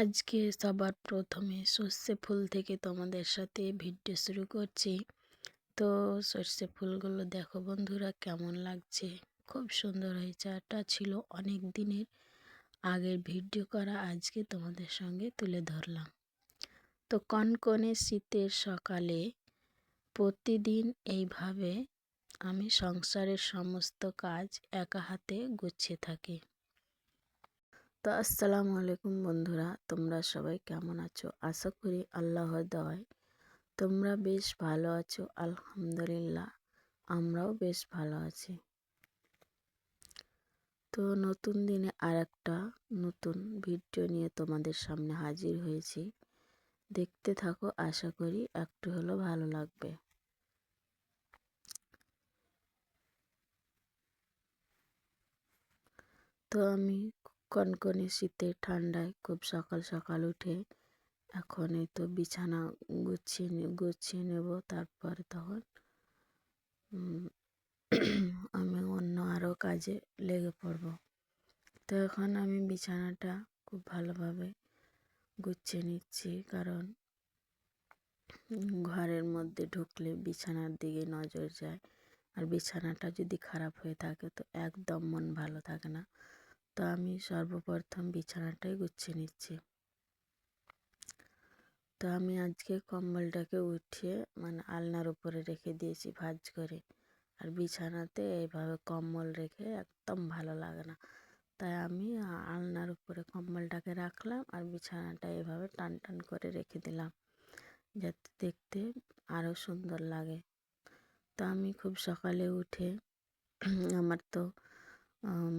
আজকে সবার প্রথমে সর্ষে ফুল থেকে তোমাদের সাথে ভিডিও শুরু করছি। তো সর্ষে ফুলগুলো দেখো বন্ধুরা কেমন লাগছে, খুব সুন্দর হয়েছে। এটা ছিল অনেক দিনের আগের ভিডিও করা, আজকে তোমাদের সঙ্গে তুলে ধরলাম। তো কনকনে শীতের সকালে প্রতিদিন এইভাবে আমি সংসারের সমস্ত কাজ একা হাতে গুছিয়ে থাকি। তো আসসালামু আলাইকুম বন্ধুরা, তোমরা সবাই কেমন আছো? আশা করি আল্লাহর দয়ায় তোমরা বেশ ভালো আছো। আলহামদুলিল্লাহ, আমরাও বেশ ভালো আছি। তো নতুন দিনে আর একটা নতুন ভিডিও নিয়ে তোমাদের সামনে হাজির হয়েছি। দেখতে থাকো, আশা করি একটু হলেও ভালো লাগবে। তো আমি কনকনে শীতে ঠান্ডায় খুব সকাল সকাল উঠে এখন এই তো বিছানা গুছিয়ে নেব, তারপর তখন আমি অন্য আরও কাজে লেগে পড়ব। তো এখন আমি বিছানাটা খুব ভালোভাবে গুছিয়ে নিচ্ছি, কারণ ঘরের মধ্যে ঢুকলে বিছানার দিকে নজর যায়, আর বিছানাটা যদি খারাপ হয়ে থাকে তো একদম মন ভালো থাকে না। তো আমি সর্বপ্রথম বিছানাটাই গুছিয়ে নিচ্ছি। তো আমি আজকে কম্বলটাকে উঠিয়ে আলনার উপরে রেখে দিয়েছি ভাঁজ করে। আর বিছানাতে এইভাবে কম্বল রেখে একদম ভালো লাগে না, তাই আমি আলনার উপরে কম্বলটাকে রাখলাম আর বিছানাটা এভাবে টান টান করে রেখে দিলাম, যাতে দেখতে আরও সুন্দর লাগে। তো আমি খুব সকালে উঠে আমার তো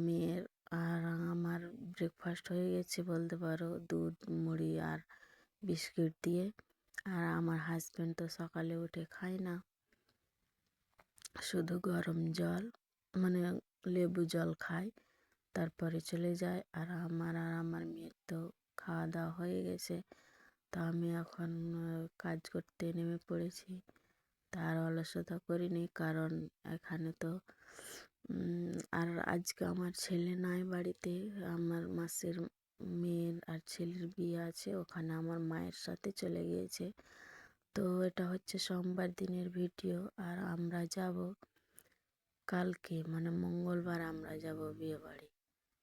মেয়ের আর আমার ব্রেকফাস্ট হয়ে গেছে বলতে পারো, দুধ মুড়ি আর বিস্কিট দিয়ে। আর আমার হাজব্যান্ড তো সকালে উঠে খায় না, শুধু গরম জল লেবু জল খায়, তারপরে চলে যায়। আর আমার মেয়ের তো খাওয়া দাওয়া হয়ে গেছে। তো আমি এখন কাজ করতে নেমে পড়েছি। তার অলসতা করিনি, কারণ এখানে তো আর আজকে আমার ছেলে নাই বাড়িতে। আমার মাসির মেয়ের আর ছেলের বিয়ে আছে, ওখানে আমার মায়ের সাথে চলে গিয়েছে। তো এটা হচ্ছে সোমবার দিনের ভিডিও, আর আমরা যাব কালকে মঙ্গলবার আমরা যাব বিয়ে বাড়ি।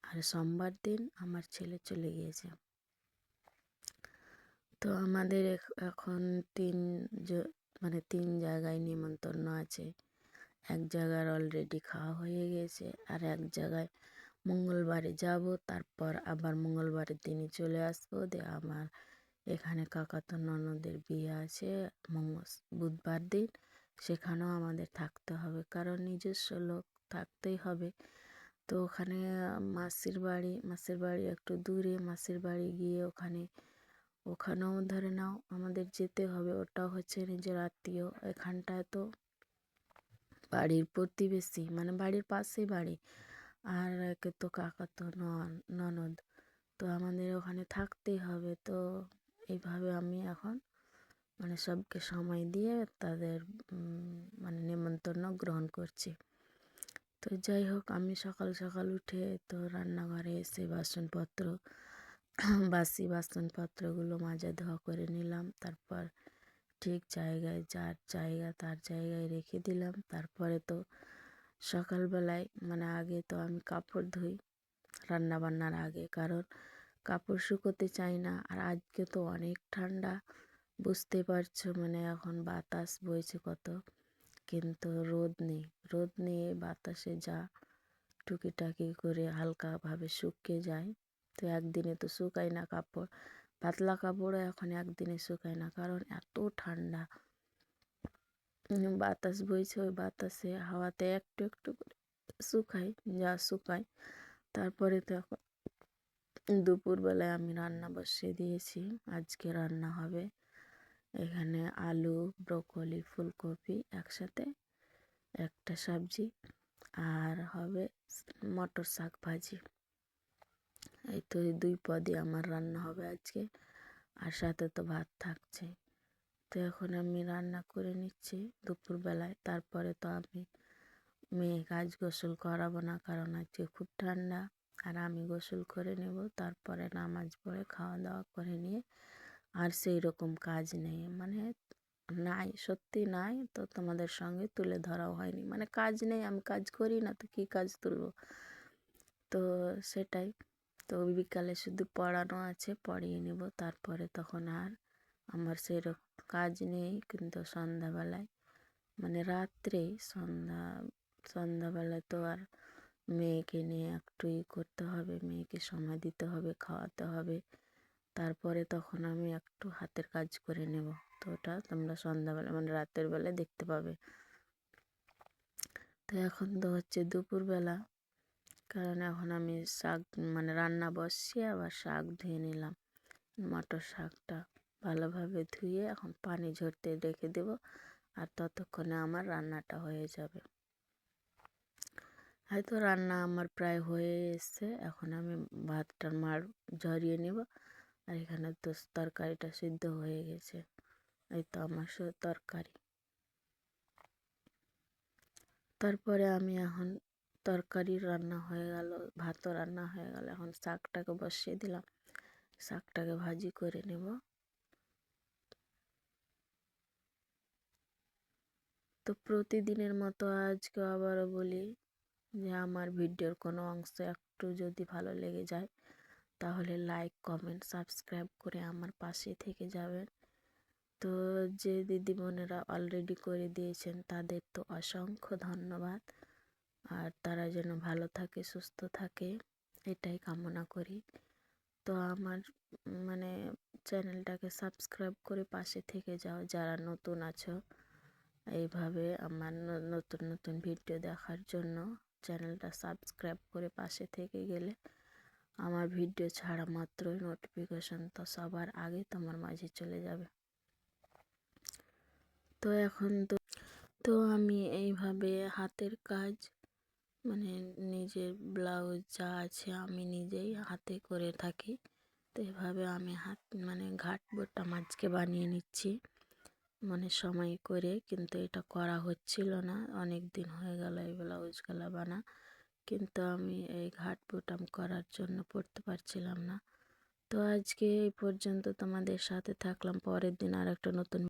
আর সোমবার দিন আমার ছেলে চলে গিয়েছে। তো আমাদের এখন তিন জায়গায় নিমন্ত্রণ আছে। এক জায়গার অলরেডি খাওয়া হয়ে গেছে, আর এক জায়গায় মঙ্গলবারে যাব, তারপর আবার মঙ্গলবারের দিনই চলে আসবো। আমার এখানে কাকাতো ননদের বিয়ে আছে বুধবার দিন, সেখানেও আমাদের থাকতে হবে, কারণ নিজস্ব লোক থাকতেই হবে। তো ওখানে মাসির বাড়ি একটু দূরে। মাসির বাড়ি গিয়ে ওখানেও ধরে নাও আমাদের যেতে হবে, ওটাও হচ্ছে নিজের আত্মীয়। এখানটায় তো বাড়ির প্রতিবেশী, বাড়ির পাশেই বাড়ি, আর একে তো কাকাতো ননদ। তো আমাদের ওখানে থাকতেই হবে। তো এইভাবে আমি এখন সবকে সময় দিয়ে তাদের নেমন্তন্ন গ্রহণ করছি। তো যাই হোক, আমি সকাল সকাল উঠে তো রান্নাঘরে এসে বাসি বাসনপত্রগুলো মাজা ধোয়া করে নিলাম। তারপর ঠিক জায়গায়, যার জায়গা তার জায়গায় রেখে দিলাম। তারপরে তো সকালবেলায় আগে তো আমি কাপড় ধুই রান্না বান্নার আগে, কারণ কাপড় শুকোতে চাই না। আর আজকে তো অনেক ঠান্ডা, বুঝতে পারছো, এখন বাতাস বইছে কত, কিন্তু রোদ নেই। বাতাসে যা টুকিটাকি করে হালকাভাবে শুকিয়ে যায়। তো একদিনে তো শুকায় না কাপড়, পাতলা কাপড়ও এখন একদিনে শুকায় না, কারণ এত ঠান্ডা। বাতাস বইছে, ওই বাতাসে হাওয়াতে একটু একটু করে শুকায়। তারপরে তো এখন দুপুরবেলায় আমি রান্না বসিয়ে দিয়েছি। আজকে রান্না হবে এখানে আলু, ব্রকলি, ফুলকপি একসাথে একটা সবজি, আর হবে মটর শাক ভাজি। এই তো এই দুই পদই আমার রান্না হবে আজকে, আর সাথে তো ভাত থাকছে। তো এখন আমি রান্না করে নিচ্ছি দুপুরবেলায়। তারপরে তো আমি মেয়ে কাজ গোসল করাবো না, কারণ আজকে খুব ঠান্ডা। আর আমি গোসল করে নেব, তারপরে নামাজ পড়ে খাওয়া দাওয়া করে নিয়ে আর সেই রকম কাজ নেই, মানে নাই, সত্যি নাই, তো তোমাদের সঙ্গে তুলে ধরাও হয়নি, মানে কাজ নেই, আমি কাজ করি না তো কী কাজ তুলব, তো সেটাই। তো বিকালে শুধু পড়ানো আছে, পড়িয়ে নেব, তারপরে তখন আর আমার সেরকম কাজ নেই। কিন্তু সন্ধ্যাবেলায়, মানে রাত্রেই সন্ধ্যাবেলায় তো আর মেয়েকে নিয়ে একটু করতে হবে, মেয়েকে সময় দিতে হবে, খাওয়াতে হবে, তারপরে তখন আমি একটু হাতের কাজ করে নেব। তো ওটা তোমরা সন্ধ্যাবেলা মানে রাতের বেলায় দেখতে পাবে। তো এখন তো হচ্ছে দুপুরবেলা, কারণ এখন আমি শাক মানে রান্না বসিয়ে আবার শাক ধুয়ে নিলাম। মটর শাকটা ভালোভাবে ধুয়ে এখন পানি ঝরতে রেখে দেব, আর ততক্ষণে আমার রান্নাটা হয়ে যাবে। হয়তো রান্না আমার প্রায় হয়ে এসছে, এখন আমি ভাতটার মাড় ঝরিয়ে নেব। আর এখানে তো তরকারিটা সিদ্ধ হয়ে গেছে, এই তো আমার তরকারি। তারপরে আমি এখন তরকারি রান্না হয়ে গেল, ভাতও রান্না হয়ে গেল, এখন শাকটাকে বসিয়ে দিলাম, শাকটাকে ভাজি করে নেব। তো প্রতিদিনের মতো আজকে আবারও বলি যে আমার ভিডিওর কোনো অংশ একটু যদি ভালো লেগে যায় তাহলে লাইক, কমেন্ট, সাবস্ক্রাইব করে আমার পাশে থেকে যাবেন। তো যে দিদি বোনেরা অলরেডি করে দিয়েছেন তাদের তো অসংখ্য ধন্যবাদ। আর তারা যেন ভালো থাকে, সুস্থ থাকে, এটাই কামনা করি। তো আমার মানে চ্যানেলটাকে সাবস্ক্রাইব করে পাশে থেকে যাও যারা নতুন আছো। এইভাবে আমার নতুন নতুন ভিডিও দেখার জন্য চ্যানেলটা সাবস্ক্রাইব করে পাশে থেকে গেলে আমার ভিডিও ছাড়া মাত্রই নোটিফিকেশন তো সবার আগে তোমার মাঝে চলে যাবে। তো এখন তো আমি এইভাবে হাতের কাজ, মানে নিজের ব্লাউজ যা আছে আমি নিজেই হাতে করে থাকি। তো এভাবে আমি মানে ঘাট বোতাম আজকে বানিয়ে নিচ্ছি, মানে সময় করে, কিন্তু এটা করা হচ্ছিল না, অনেক দিন হয়ে গেল এই ব্লাউজগুলো বানা, কিন্তু আমি এই ঘাট বোতাম করার জন্য পড়তে পারছিলাম না। তো আজকে এই পর্যন্ত তোমাদের সাথে থাকলাম, পরের দিন আর একটা নতুন